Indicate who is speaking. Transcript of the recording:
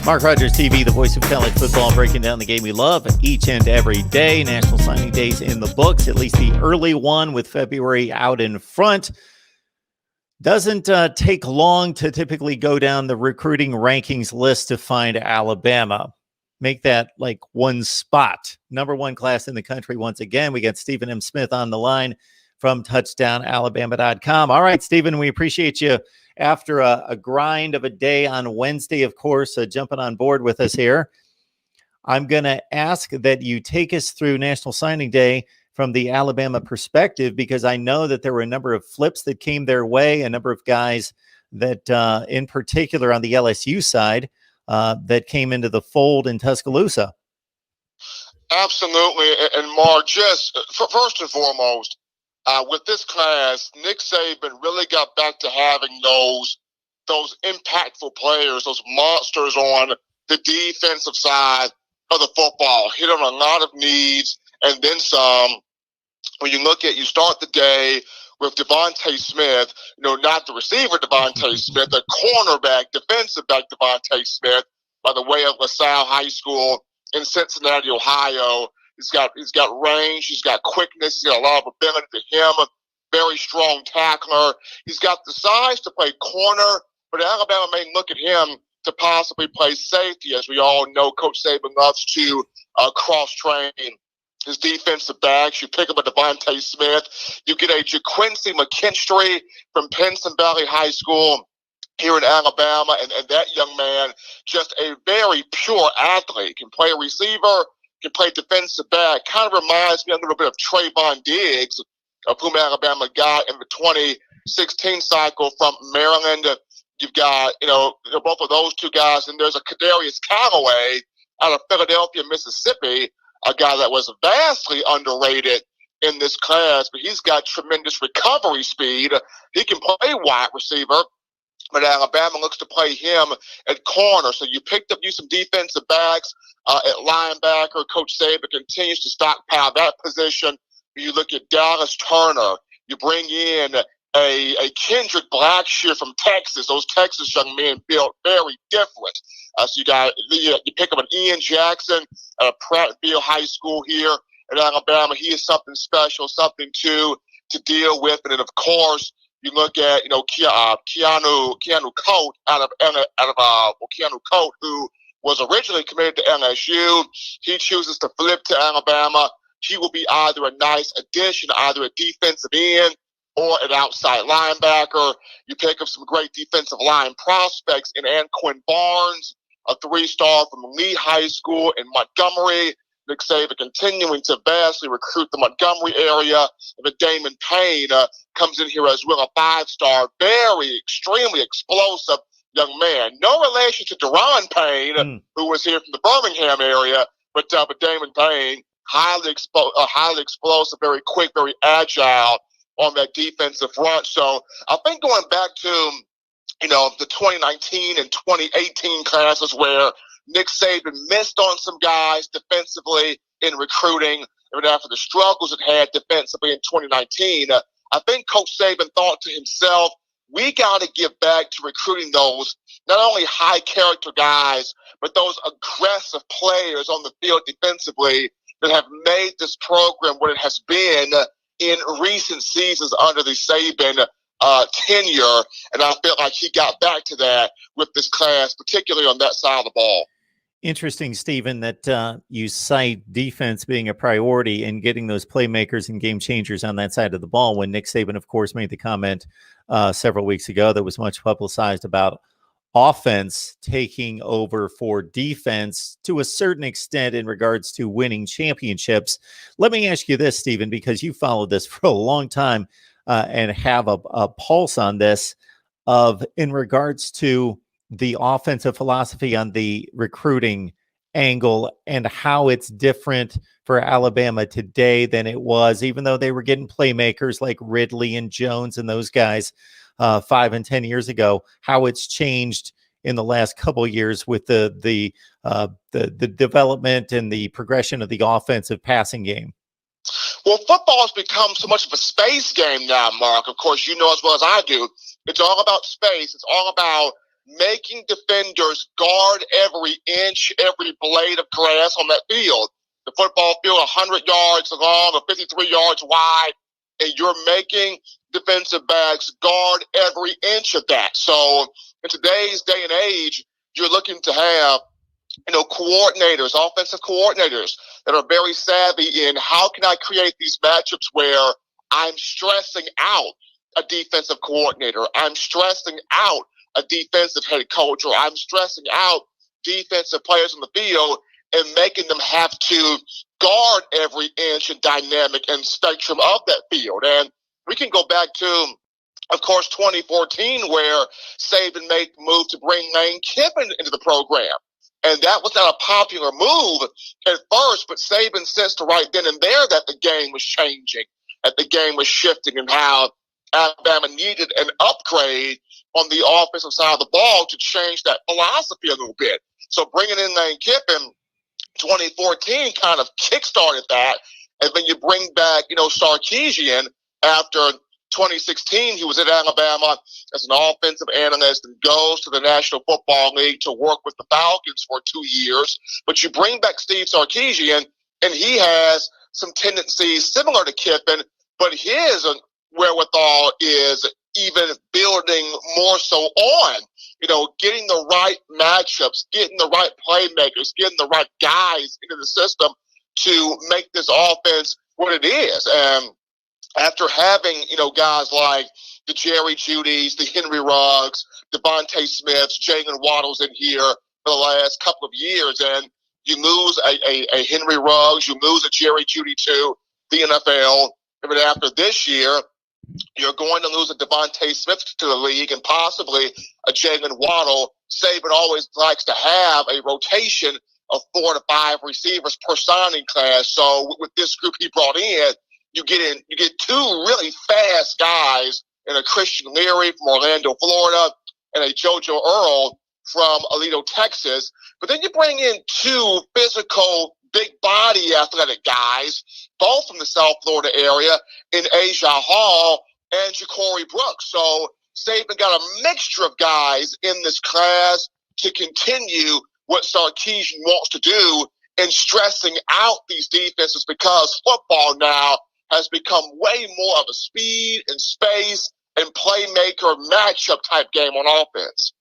Speaker 1: Mark Rogers TV, the voice of college football, breaking down the game we love each and every day. National Signing Days in the books, at least the early one with February out in front. Doesn't take long to typically go down the recruiting rankings list to find Alabama. Make that like one spot. Number one class in the country once again. We got Stephen M. Smith on the line from touchdownalabama.com. All right, Stephen, we appreciate you after a grind of a day on Wednesday, of course, jumping on board with us here. I'm going to ask that you take us through National Signing Day from the Alabama perspective, because I know that there were a number of flips that came their way, a number of guys that, in particular on the LSU side, that came into the fold in Tuscaloosa.
Speaker 2: Absolutely. And Mark, just first and foremost, with this class, Nick Saban really got back to having those impactful players, those monsters on the defensive side of the football. Hit on a lot of needs and then some. When you start the day with Devontae Smith, not the receiver Devontae Smith, the cornerback, defensive back Devontae Smith, by the way of LaSalle High School in Cincinnati, Ohio. He's got range, he's got quickness, he's got a lot of ability to him, very strong tackler. He's got the size to play corner, but Alabama may look at him to possibly play safety. As we all know, Coach Saban loves to cross-train his defensive backs. You pick up a Devontae Smith. You get a JaQuincy McKinstry from Pinson Valley High School here in Alabama, and that young man, just a very pure athlete, can play a receiver, can play defensive back. Kind of reminds me a little bit of Trayvon Diggs, of whom Alabama got in the 2016 cycle from Maryland. You've got, both of those two guys, and there's a Kadarius Callaway out of Philadelphia, Mississippi, a guy that was vastly underrated in this class, but he's got tremendous recovery speed. He can play wide receiver, but Alabama looks to play him at corner. So you picked up some defensive backs at linebacker. Coach Saban continues to stockpile that position. You look at Dallas Turner. You bring in a Kendrick Blackshear from Texas. Those Texas young men built very different. So you pick up an Ian Jackson at Prattville High School here in Alabama. He is something special, something to deal with. And then, of course, you look at Keanu Coate Keanu Coate, who was originally committed to LSU. He chooses to flip to Alabama. He will be either a nice addition, either a defensive end or an outside linebacker. You pick up some great defensive line prospects in Anquin Barnes, a 3-star from Lee High School in Montgomery. Nick Saban continuing to vastly recruit the Montgomery area. And Damon Payne comes in here as well, a 5-star, very extremely explosive young man. No relation to Deron Payne, who was here from the Birmingham area, but Damon Payne, highly explosive, very quick, very agile on that defensive front. So I think going back to, the 2019 and 2018 classes where Nick Saban missed on some guys defensively in recruiting, and after the struggles it had defensively in 2019, I think Coach Saban thought to himself, we got to get back to recruiting those not only high character guys, but those aggressive players on the field defensively that have made this program what it has been in recent seasons under the Saban tenure. And I feel like he got back to that with this class, particularly on that side of the ball.
Speaker 1: Interesting, Stephen, that you cite defense being a priority and getting those playmakers and game changers on that side of the ball, when Nick Saban, of course, made the comment several weeks ago that was much publicized about offense taking over for defense to a certain extent in regards to winning championships. Let me ask you this, Stephen, because you followed this for a long time and have a pulse on this in regards to the offensive philosophy on the recruiting angle and how it's different for Alabama today than it was, even though they were getting playmakers like Ridley and Jones and those guys 5 and 10 years ago, how it's changed in the last couple of years with the development and the progression of the offensive passing game.
Speaker 2: Well, football has become so much of a space game now, Mark. Of course, you know as well as I do, it's all about space. It's all about making defenders guard every inch, every blade of grass on that field. The football field 100 yards long or 53 yards wide, and you're making defensive backs guard every inch of that. So in today's day and age, you're looking to have, coordinators, offensive coordinators that are very savvy in how can I create these matchups where I'm stressing out a defensive coordinator, I'm stressing out a defensive head coach, or I'm stressing out defensive players on the field and making them have to guard every inch and dynamic and spectrum of that field. And we can go back to, of course, 2014, where Saban made the move to bring Lane Kiffin into the program. And that was not a popular move at first, but Saban sensed right then and there that the game was changing, that the game was shifting, and how Alabama needed an upgrade on the offensive side of the ball to change that philosophy a little bit. So bringing in Lane Kiffin, 2014 kind of kickstarted that. And then you bring back, Sarkisian after 2016. He was at Alabama as an offensive analyst and goes to the National Football League to work with the Falcons for 2 years. But you bring back Steve Sarkisian, and he has some tendencies similar to Kiffin, but his wherewithal is even building more so on, getting the right matchups, getting the right playmakers, getting the right guys into the system to make this offense what it is. And after having, guys like the Jerry Judys, the Henry Ruggs, Devontae Smiths, Jalen Waddles in here for the last couple of years, and you lose a Henry Ruggs, you lose a Jerry Jeudy to the NFL. And then after this year, you're going to lose a Devontae Smith to the league and possibly a Jalen Waddle. Saban always likes to have a rotation of 4 to 5 receivers per signing class. So with this group he brought in, you get 2 really fast guys in a Christian Leary from Orlando, Florida, and a JoJo Earl from Alito, Texas. But then you bring in 2 physical, big body athletic guys, both from the South Florida area, in Asia Hall and Ja'Cory Brooks. So Saban got a mixture of guys in this class to continue what Sarkisian wants to do in stressing out these defenses, because football now has become way more of a speed and space and playmaker matchup type game on offense.